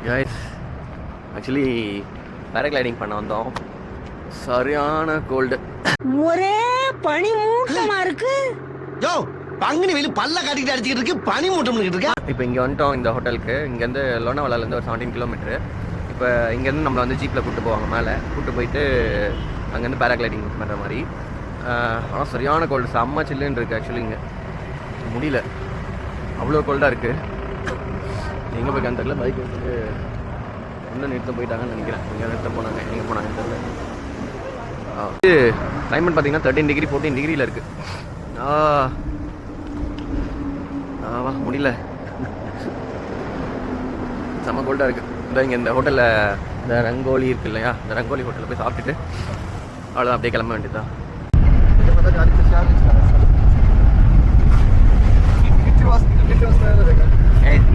Guys actually paragliding பண்ண வந்தோம். சரியான கோல்டு, ஒரே பனி மூட்டமா இருக்கு. யோ பங்குனி வெளி பல்ல காட்டிக்கிட்டு அடிச்சுக்கிட்டு இருக்கு, பனி மூட்டம் இருக்கா. இப்போ இங்கே வந்துட்டோம் இந்த ஹோட்டலுக்கு. இங்கேருந்து லோனாவாலாலேருந்து ஒரு 17 கிலோமீட்டரு. இப்போ இங்கேருந்து நம்மளை வந்து ஜீப்பில் கூப்பிட்டு போவாங்க, மேலே கூப்பிட்டு போயிட்டு அங்கேருந்து பேராகிளைடிங் பண்ணுற மாதிரி. ஆனால் சரியான கோல்டு, செம்ம சில்லுன்னு இருக்குது. ஆக்சுவலி இங்கே முடியல, அவ்வளோ கோல்டாக இருக்குது. எங்கே போய்க்கான்னு தெரியல. பைக் வந்துட்டு எங்கே நிறுத்த போயிட்டாங்கன்னு நினைக்கிறேன். எங்கே நிறுத்த போனாங்க, எங்கே போனாங்கன்னு தெரியல. கிளைமேட் பார்த்தீங்கன்னா 13 டிகிரி 14 டிகிரியில் இருக்குது. வா முடியல, செம்ம கோல்டாக இருக்குது. இந்த இங்கே இந்த ஹோட்டலில் இந்த ரங்கோலி இருக்குது இல்லையா, இந்த ரங்கோலி ஹோட்டலில் போய் சாப்பிட்டுட்டு அவ்வளோதான், அப்படியே கிளம்ப வேண்டியதுதான்.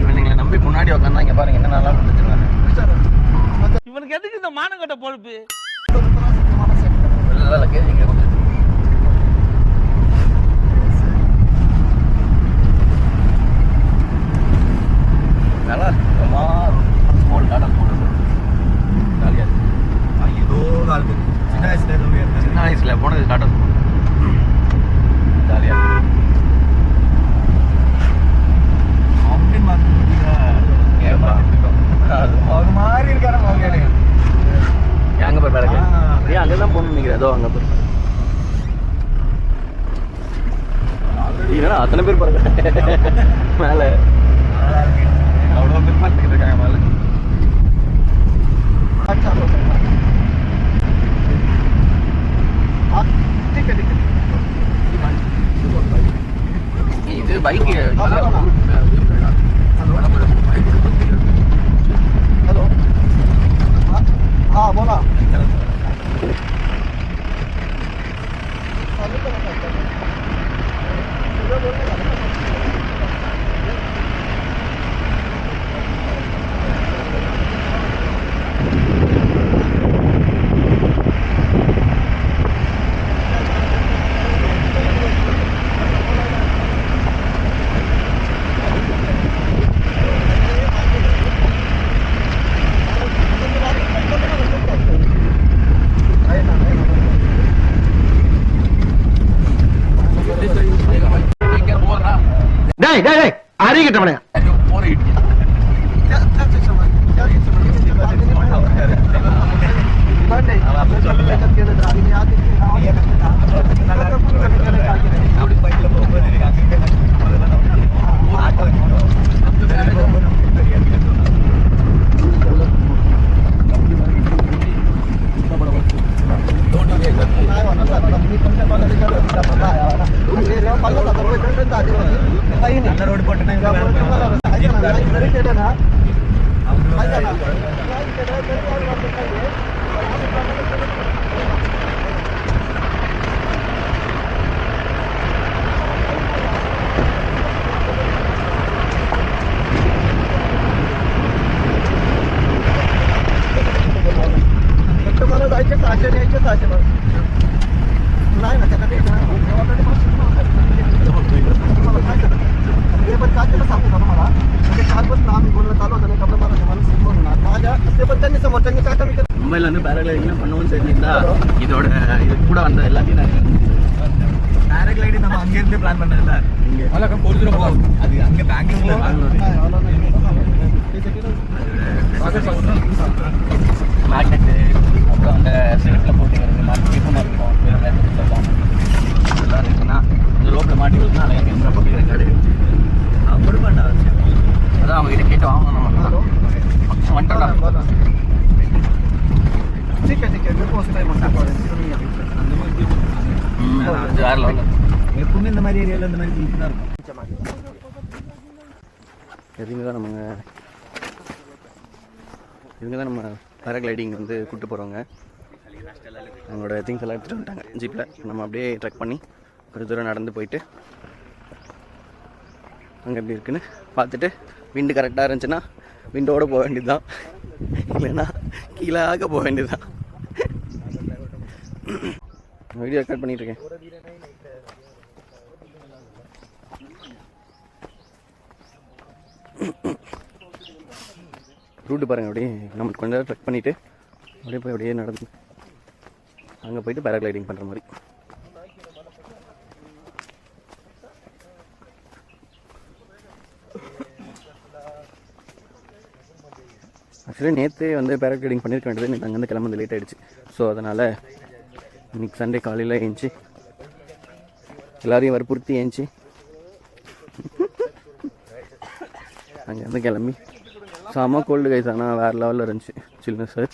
இவனுங்களை நம்பி முன்னாடி உட்காந்தா இங்கே பாருங்க என்ன நல்லா கொடுத்துருக்காங்க. இவனுக்கு எதுக்கு இந்த மானங்கட்ட பொறுப்பு? லக்கேஜ் இங்கே கொடுத்து நல்லா ஸ்மால் டாடா போடுறது ஜாலியாக இருக்குது. ஏதோ காலத்து சின்ன வயசில் போனது டாடா ஜாலியாக இருக்குது. ஒரு மாதிரி இருக்காரு. அங்கே போய் பாருங்க, ஏன் அங்கே தான் போகணும்னு நினைக்கிறேன். அதோ அங்கே போய் இல்லைன்னா அத்தனை பேர் பாருங்க மேலே அவ்வளோ பேர் பார்த்துக்கிட்டு இருக்காங்க மேலே. இது பைக்கு बोला அறிகிட்டவனே रोड पर மும்பையில் வந்து பேராகிளைடிங்லாம் பண்ணுவோம்னு சொல்லியிருந்தா இதோட இது கூட வந்த எல்லாத்தையும் நாங்கள் பேராகிளைடிங் நம்ம அங்கேருந்து பிளான் பண்ணதில்ல. இங்கே அது அங்கே பெங்களூர் மேக்னெட்டு அப்புறம் அந்த சிலிப்பில் போட்டுக்கிறது மாட்டிக்கலாம் எல்லாம் இருக்குன்னா இந்த ரோட்டில் மாட்டிக்கலாம். அதை எங்கே போட்டு ரெக்கார்டு கொடுப்பாண்டா, அதான் அவங்க கிட்ட கேட்டு வாங்கணும். நம்ம வந்துட்டோம். எப்பவுமே இந்த மாதிரி ஏரியாவில் இந்த மாதிரி தான் இருக்கும். இவங்க தான் நம்ம பேராகிளைடிங் வந்து கூப்பிட்டு போகிறவங்க. அவங்களோட திங்ஸ் எல்லாம் எடுத்துகிட்டு வந்துட்டாங்க ஜீப்பில். நம்ம அப்படியே ட்ரெக் பண்ணி ஒரு தூரம் நடந்து போயிட்டு அங்கே எப்படி இருக்குன்னு பார்த்துட்டு விண்டு கரெக்டாக இருந்துச்சுன்னா விண்டோடு போக வேண்டியது தான், இல்லைன்னா கீழாக போக வேண்டியது தான். வீடியோ ரெக்கார்ட் பண்ணிகிட்ருக்கேன். ரூட்டு பாருங்கள், அப்படியே நம்ம கொஞ்ச நேரம் ட்ரெக் பண்ணிவிட்டு அப்படியே போய் அப்படியே நடந்து அங்கே போயிட்டு பேராகிளைடிங் பண்ணுற மாதிரி. ஆக்சுவலி நேற்றே வந்து பேராகிளைடிங் பண்ணியிருக்க வேண்டியது, எனக்கு அங்கேருந்து கிளம்புறது லேட் ஆகிடுச்சு. ஸோ அதனால் இன்றைக்கி சண்டே காலையில் ஏஞ்சி எல்லோரையும் வற்புறுத்தி ஏஞ்சி அங்கேருந்து கிளம்பி செம கோல்டு கைஸ். ஆனால் வேறு லெவலில் இருந்துச்சு சில்னஸ். சார்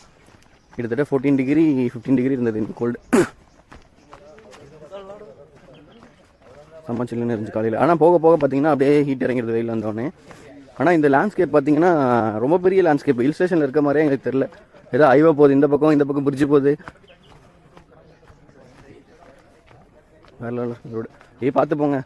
கிட்டத்தட்ட 14 டிகிரி 15 டிகிரி இருந்தது இந்த கோல்டு. செம்ம சில்லுன்னு இருந்துச்சு காலையில். ஆனால் போக போக பார்த்தீங்கன்னா அப்படியே ஹீட் இறங்கிறது வெயில் வந்தோடனே. ஆனால் இந்த லேண்ட்ஸ்கேப் பார்த்தீங்கன்னா ரொம்ப பெரிய லேண்ட்ஸ்கேப். ஹில் ஸ்டேஷனில் இருக்க மாதிரியே எங்களுக்கு தெரில. ஏதோ ஹைவே போகுது, இந்த பக்கம் பிரிட்ஜு போகுது. வேறு லெவலில் ரோடு. பார்த்து போங்க.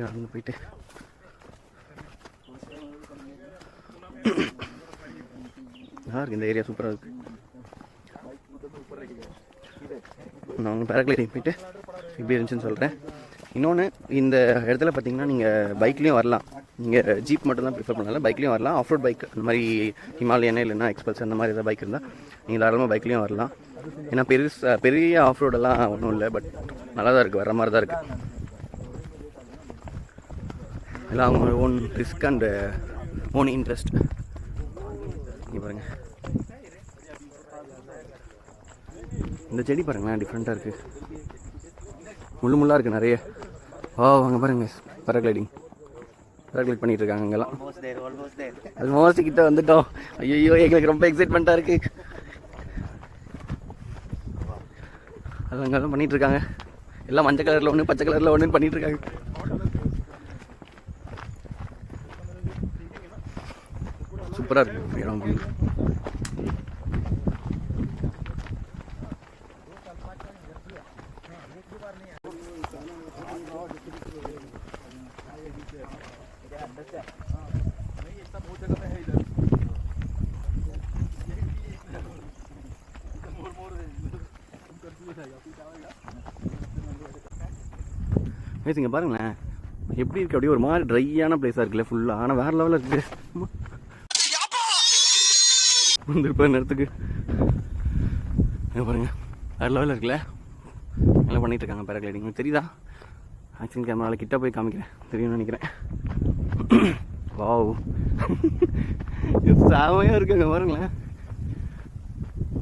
நடந்து போயிட்டு நல்லா இருக்கு. இந்த ஏரியா சூப்பராக இருக்குது. நான் பேராகிளைடிங் போயிட்டு எப்படி இருந்துச்சுன்னு சொல்கிறேன். இன்னொன்று, இந்த இடத்துல பார்த்தீங்கன்னா நீங்கள் பைக்லேயும் வரலாம். நீங்கள் ஜீப் மட்டும் தான் ப்ரிஃபர் பண்ணல, பைக்லேயும் வரலாம். ஆஃப் ரோட் பைக் அந்த மாதிரி ஹிமாலயனே இல்லைன்னா எக்ஸ்பல்ஸ் அந்த மாதிரி ஏதாவது பைக் இருந்தால் நீங்கள் தாராளமாக பைக்லேயும் வரலாம். ஏன்னா பெரிய ஆஃப் ரோடெல்லாம் ஒன்றும் இல்லை, பட் நல்லா தான் இருக்குது, வர மாதிரி தான் இருக்குது. எல்லாம் அவங்க own risk and own interest. இங்கே பாருங்கள், இந்த செடி பாருங்களேன், டிஃப்ரெண்ட்டாக இருக்குது. முள்ளாக இருக்குது நிறைய. அங்கே பாருங்கள், பேராகிளைடிங் பண்ணிகிட்டு இருக்காங்க அங்கெல்லாம். ஆல்மோஸ்ட் கிட்ட வந்துட்டோம். ஐயோ, எங்களுக்கு ரொம்ப எக்ஸைட்மெண்ட்டாக இருக்குது. அது அங்கெல்லாம் பண்ணிகிட்டு இருக்காங்க. எல்லாம் மஞ்சள் கலரில் ஒன்று, பச்சை கலரில் ஒன்று பண்ணிகிட்டு இருக்காங்க. சூப்பராக இருக்குது இடம். இங்கே பாருங்களேன் எப்படி இருக்குது. அப்படியே ஒரு மாதிரி ட்ரையான பிளேஸாக இருக்குல்ல ஃபுல்லாக. ஆனால் வேறு லெவலில் இருக்குது. வந்துருப்பேன் நேரத்துக்கு பாருங்கள், வேறு லெவலில் இருக்குல்ல. நல்லா பண்ணிகிட்டு இருக்காங்க பேராகிளைடிங். தெரியுதா? ஆக்ஷன் கேமராவில் கிட்ட போய் காமிக்கிறேன், தெரியும்னு நினைக்கிறேன். வாவ், செமையாக இருக்குங்க பாருங்களேன்,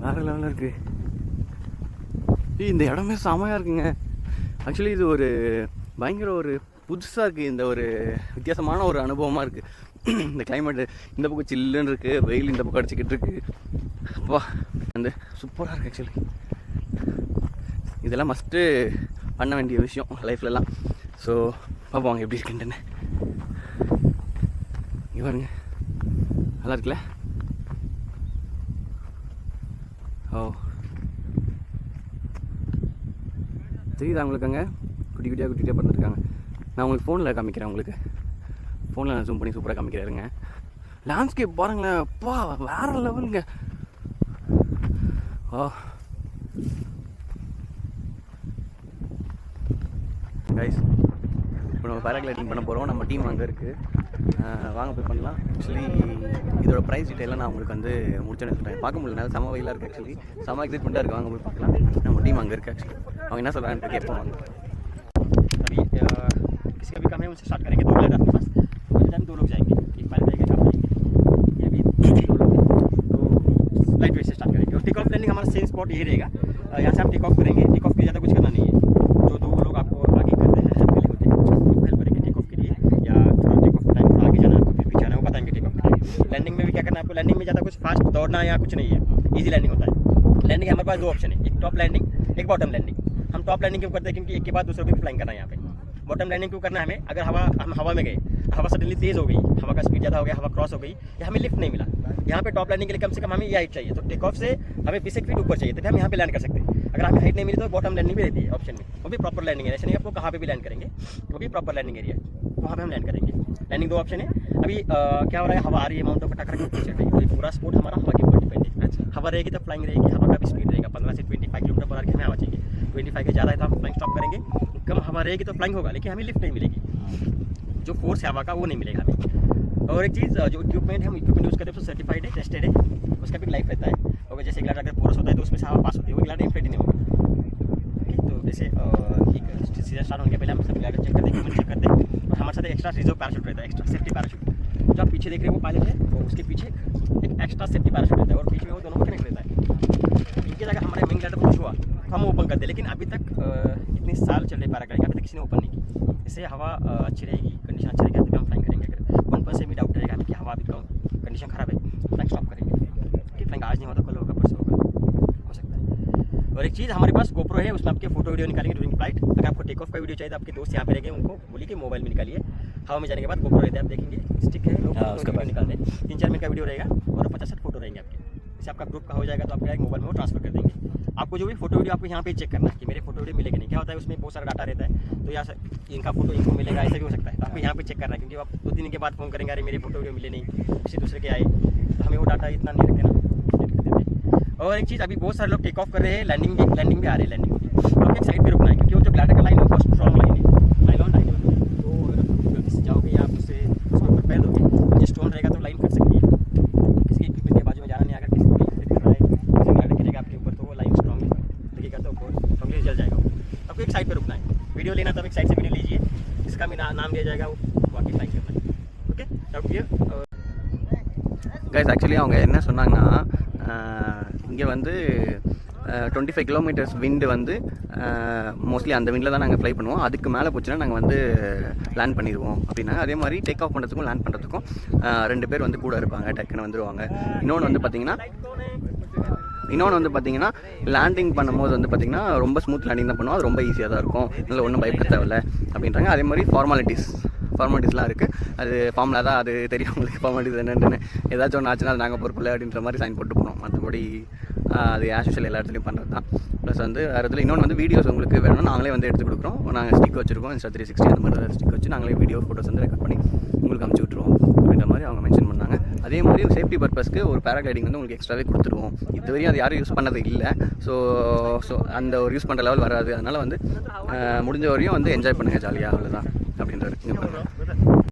வேறு லெவலில் இருக்குது. இந்த இடமே செமையாக இருக்குங்க. ஆக்சுவலி இது ஒரு பயங்கர ஒரு புதுசாக இருக்குது. இந்த ஒரு வித்தியாசமான ஒரு அனுபவமாக இருக்குது. இந்த கிளைமேட்டு இந்த பக்கம் சில்லுன்னு இருக்குது, வெயில் இந்த பக்கம் அடிச்சுக்கிட்டு இருக்குது. அப்பா வந்து சூப்பராக இருக்குது. ஆக்சுவலி இதெல்லாம் மஸ்ட்டு பண்ண வேண்டிய விஷயம் லைஃப்லலாம். ஸோ பார்ப்போம் அவங்க எப்படி இருக்குன்ட்டுன்னு. இங்கே பாருங்க, நல்லா இருக்குல்ல. ஓ, தெரியுதா உங்களுக்கு? அங்கே குட்டி குட்டியாக பண்ணிருக்காங்க. நான் உங்களுக்கு ஃபோனில் காமிக்கிறேன். உங்களுக்கு ஃபோனில் நான் ஜூம் பண்ணி சூப்பராக காமிக்கிறாருங்க. லேண்ட்ஸ்கேப் பாருங்களேன், அப்பா வேறு லெவலுங்க. ஓ கைஸ், இப்போ நம்ம பேராகிளைடிங் பண்ண போகிறோம். நம்ம டீம் அங்கே இருக்குது, வாங்க போய் பண்ணலாம். ஆக்சுவலி இதோட ப்ரைஸ் டீட்டெயிலாம் நான் உங்களுக்கு வந்து முடிச்சோன்னு சொல்கிறேன். பார்க்க முடியல, செம வெயிலாக இருக்குது. ஆக்சுவலி செம எக்ஸைட்மெண்ட்டாக இருக்குது. வாங்க போய் பார்க்கலாம். நம்ம டீம் அங்கே இருக்குது. ஆக்சுவலி அவங்க என்ன சொல்கிறாங்கன்னு கேட்போம். வாங்க. किसी का भी काम है उनसे स्टार्ट करेंगे, 2 मिनट आपके पास, तो टाइम 2 लोग जाएंगे, एक फाइल रहेगा, आप जाएंगे, ये भी 2 लोग, तो लाइट वेट से स्टार्ट करेंगे। और टेक ऑफ लैंडिंग हमारा सेम स्पॉट यही रहेगा। यहाँ से आप टेक ऑफ करेंगे, टेक ऑफ के ज़्यादा कुछ करना नहीं है। जो 2 लोग आपको आगे करते हैं, हेल्प के लिए होते हैं, वो हेल्प करेंगे टेक ऑफ के लिए, या थोड़ा टेक ऑफ टाइम थोड़ा आगे जाना है, आपको फिर पीछे आना है, वो बताएंगे टेक ऑफ के लिए। लैंडिंग में भी क्या करना है आपको, लैंडिंग में ज़्यादा कुछ फास्ट दौड़ना या कुछ नहीं है, ईजी लैंडिंग होता है। लैंडिंग हमारे पास 2 ऑप्शन है, एक टॉप लैंडिंग, एक बॉटम लैंडिंग। हम टॉप लैंडिंग क्यों करते हैं, क्योंकि एक के बाद दूसरे को भी फ्लाइंग करना है यहाँ पे। बॉटम लैंडिंग क्यों करना है हमें, अगर हम हवा में गए हवा सडनली तेज़ हो गई, हवा का स्पीड ज़्यादा हो गया, हवा क्रॉस हो गई, या हमें लिफ्ट नहीं मिला। यहाँ पे टॉप लैंडिंग के लिए कम से कम हमें ये हाइट चाहिए, तो टेक ऑफ से हमें 20 फीट ऊपर चाहिए, तभी हम यहाँ पे लैंड कर सकते हैं। अगर हमें हाइट नहीं मिली तो बॉटम लैंडिंग भी रहती है ऑप्शन में, वो भी प्रॉपर लैंडिंग है, ऐसे नहीं आपको कहाँ पे भी लैंड करेंगे, वो भी प्रॉपर लैंडिंग एरिया है, वहाँ पे हम लैंड करेंगे। लैंडिंग 2 ऑप्शन है। अभी क्या हो रहा है, हवा आ रही है, माउंटों पर टकरा के ऊपर चल रही है, तो ये पूरा स्पोर्ट हमारा हवा के ऊपर डिपेंड है। हवा रहेगी तो फ्लाइंग रहेगी, हवा का भी स्पीड रहेगा 15 से 25 किलोमीटर पर आवर की हमें हवा चाहिए। 25 के ज़्यादा है तो हम फ्लाइंग स्टॉप करेंगे, कम हवा रहेगी तो फ्लाइंग होगा, लेकिन हमें लिफ्ट नहीं मिलेगी, जो फोर्स है हवा का वो नहीं मिलेगा हमें। और एक चीज़, जो इक्विपमेंट हम इक्विपमेंट यूज़ करें तो सर्टिफाइड है, टेस्टेड है, उसका भी लाइफ रहता है। और जैसे ग्लाइडर अगर पोरस होता है तो उसमें से हवा पास होती है, वो ग्लाइडर इन्फ्लेट नहीं होगा। तो जैसे सीजन स्टार्ट होने के पहले हम सब ग्लाइडर चेक करते हैं, चेक करते हैं, और हमारे साथ एक्स्ट्रा रिजर्व पैराशूट रहता है, एक्स्ट्रा सेफ्टी पैराशूट। जो आप पीछे देख रहे हैं वो पायलट है, तो उसके पीछे एक एक्स्ट्रा सेफ्टी पैराशूट रहता है, और बीच में वो दोनों कनेक्ट रहता है। इनके जगह हमारे मेन ग्लाइडर को कुछ हुआ तो हम ओपन करते हैं, लेकिन अभी तक इतने साल चल रहे पैराग्लाइडिंग, अभी तक किसी ने ओपन नहीं की। इससे हवा अच्छी रहेगी, कंडीशन अच्छी रहेगी, तभी हम फ्लाइंग करेंगे। अगर 1% भी डाउट रहेगा हमें कि हवा अभी कम कंडीशन खराब है, फ्लाइंग स्टॉप करेंगे, कि फ्लाइंग आज नहीं होता कल होगा, परसों होगा, हो सकता है। और एक चीज़ हमारे पास GoPro है, उसमें आपके फोटो वीडियो निकालेंगे ड्यूरिंग फ्लाइट। अगर आपको टेक ऑफ का वीडियो चाहिए तो आपके दोस्त यहाँ पे रहेंगे, उनको बोलिए कि मोबाइल में निकालिए। हवा में जाने के बाद GoPro रहता है, आप देखेंगे स्टिक है, लोग उसका वीडियो निकाल दें, 3-4 मिनट का वीडियो रहेगा और 50-60 फोटो रहेंगे आपके। जैसे आपका ग्रुप का हो जाएगा तो आपका एक मोबाइल में वो ट्रांसफर कर देंगे। आपको जो भी फोटो वीडियो आपको यहाँ पे चेक करना है कि मेरे फोटो वीडियो मिलेगा नहीं, क्या होता है उसमें बहुत सारा डाटा रहता है, तो यहाँ इनका फोटो इनको मिलेगा, ऐसा भी हो सकता है। तो आपको यहाँ पे चेक करना है, क्योंकि आप 2-3 दिन के बाद फोन करेंगे, अरे मेरे फोटो वीडियो मिले नहीं, किसी दूसरे के आए, तो हमें वो डाटा इतना नहीं रखते ना। और एक चीज़, अभी बहुत सारे लोग टेक ऑफ कर रहे हैं, लैंडिंग भी आ रहे हैं, लैंडिंग तो आपको एक साइड पे रुकना है, क्योंकि वो जो ग्लाइडर का लाइन है वो स्ट्रॉन्ग लाइन है, नाइलॉन लाइन है, तो अगर गलती से जाओगे या आप उससे उसके ऊपर पैर दोगे, जो स्टोन रहेगा तो लाइन कट सकती है। किसी इक्विपमेंट के बाजू में जाना नहीं, अगर किसी को कर रहा है, किसी ग्लाइडर गिरेगा आपके ऊपर तो वो लाइन स्ट्रॉन्ग लगेगा, तो स्ट्रॉन्गली जल जाएगा। आपको एक साइड पे रुकना है, वीडियो लेना तो एक साइड से वीडियो लीजिए, जिसका भी नाम दिया जाएगा वो बाकी फ्लाइंग करना है। Okay, doubt clear? Guys actually அவங்க என்ன சொன்னாங்கன்னா, இங்கே வந்து 25 கிலோமீட்டர்ஸ் விண்டு வந்து மோஸ்ட்லி அந்த விண்டில் தான் நாங்கள் ஃப்ளை பண்ணுவோம், அதுக்கு மேலே போச்சுன்னா நாங்கள் வந்து லேண்ட் பண்ணிடுவோம் அப்படின்னாங்க. அதே மாதிரி டேக் ஆஃப் பண்ணுறதுக்கும் லேண்ட் பண்ணுறதுக்கும் 2 பேர் வந்து கூட இருப்பாங்க, டக்குன்னு வந்துடுவாங்க. இன்னொன்று வந்து பார்த்திங்கன்னா லேண்டிங் பண்ணும்போது வந்து பார்த்திங்கன்னா ரொம்ப ஸ்மூத் லேண்டிங் தான் பண்ணுவோம், அது ரொம்ப ஈஸியாக தான் இருக்கும், அதில் ஒன்றும் பயப்பட தேவையில்லை அப்படின்றாங்க. அதே மாதிரி ஃபார்மாலிட்டிஸ்லாம் இருக்குது, அது ஃபார்முலா தான், அது தெரியும் உங்களுக்கு ஃபார்மாலிட்டிஸ் என்னென்னு. ஏதாச்சும் ஒன்று ஆச்சுன்னா அது நாங்கள் பொறுப்பில்லை அப்படின்ற மாதிரி சைன் போட்டு போனோம். மற்றபடி அது ஆஸ் யூஷுவல் எல்லா இடத்துலையும் பண்ணுறது தான். ப்ளஸ் வந்து வேறு இடத்துல இன்னொன்று வந்து வீடியோஸ் உங்களுக்கு வேணும்னா நாங்களே வந்து எடுத்து கொடுக்குறோம். நாங்கள் ஸ்டிக் வச்சுருக்கோம், Insta 360 அந்த மாதிரி ஸ்டிக் வச்சு நாங்களே வீடியோ ஃபோட்டோஸ் வந்து ரெக்கார்ட் பண்ணி உங்களுக்கு அமுச்சு விட்ருவோம் அப்படின்ற மாதிரி அவங்க மென்ஷன் பண்ணாங்க. அதே மாதிரி சேஃப்டி பர்பஸ்க்கு ஒரு பேராகிளைடிங் வந்து உங்களுக்கு எக்ஸ்ட்ராவே கொடுத்துருவோம். இதுவரையும் அது யாரும் யூஸ் பண்ணது இல்லை, ஸோ அந்த ஒரு யூஸ் பண்ணுற லெவல் வராது. அதனால் வந்து முடிஞ்ச வரையும் வந்து என்ஜாய் பண்ணுங்கள் ஜாலியாக, அவ்வளோதான் அப்படின்றது.